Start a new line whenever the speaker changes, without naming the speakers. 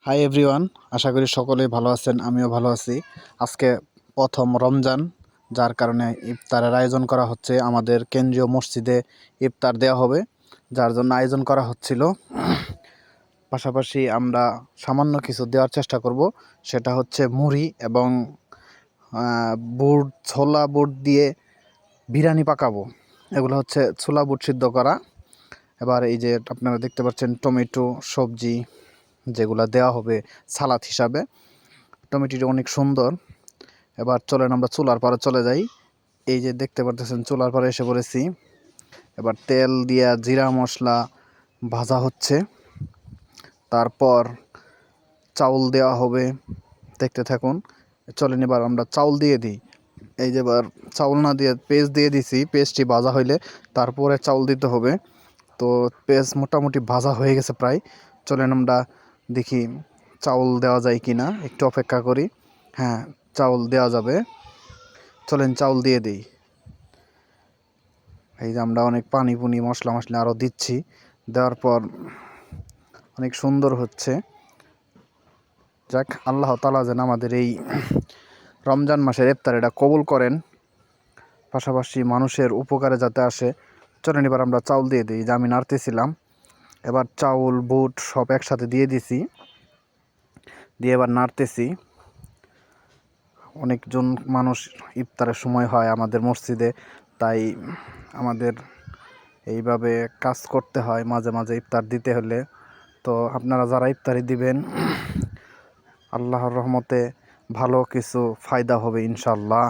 Hi everyone, আশা করি সকলেই ভালো আছেন। আমিও ভালো আছি। আজকে প্রথম রমজান, যার কারণে ইফতারের আয়োজন করা হচ্ছে। আমাদের কেন্দ্রীয় মসজিদে ইফতার দেওয়া হবে, যার জন্য আয়োজন করা হচ্ছিল। পাশাপাশি আমরা সামান্য কিছু দেওয়ার চেষ্টা করব, সেটা হচ্ছে মুড়ি এবং বুট, ছোলা বুট দিয়ে বিরিয়ানি পাকাবো। এগুলো হচ্ছে ছোলা বুট সিদ্ধ করা। এবার এই যে আপনারা দেখতে পাচ্ছেন টমেটো সবজি যেগুলো দেওয়া হবে সালাদ হিসাবে। টমেটোটি অনেক সুন্দর। এবার চলেন আমরা চুলার পাড়ে চলে যাই। এই যে দেখতে পাচ্ছেন চুলার পাড়ে এসে পড়েছি। এবার তেল দিয়া জিরা মশলা ভাজা হচ্ছে, তারপর চাউল দেওয়া হবে। দেখতে থাকুন। চলেন এবার আমরা চাউল দিয়ে দিই। এই যে এবার চাউল না দিয়ে পেস্ট দিয়ে দিছি। পেস্টটি ভাজা হইলে তারপরে চাউল দিতে হবে। তো পেঁয়াজ মোটামুটি ভাজা হয়ে গেছে প্রায়। চলেন আমরা দেখি চাউল দেওয়া যায় কি না, একটু অপেক্ষা করি। হ্যাঁ, চাউল দেওয়া যাবে। চলেন চাউল দিয়ে দিই। এই যে আমরা অনেক পানি পুনি মশলা মশলা আরও দিচ্ছি। দেওয়ার পর অনেক সুন্দর হচ্ছে। যাক, আল্লাহ তাআলা যেন আমাদের এই রমজান মাসের ইফতার এটা কবুল করেন, পাশাপাশি মানুষের উপকারে যাতে আসে। চলেন এবার আমরা চাউল দিয়ে দিই। যে আমি নাড়তেছিলাম, এবার চাউল বুট সব একসাথে দিয়ে দিছি, দিয়ে এবার নাড়তেছি। অনেকজন মানুষ ইফতারের সময় হয় আমাদের মসজিদে, তাই আমাদের এইভাবে কাজ করতে হয় মাঝে মাঝে ইফতার দিতে হলে। তো আপনারা যারা ইফতারি দিবেন, আল্লাহর রহমতে ভালো কিছু ফায়দা হবে ইনশাল্লাহ।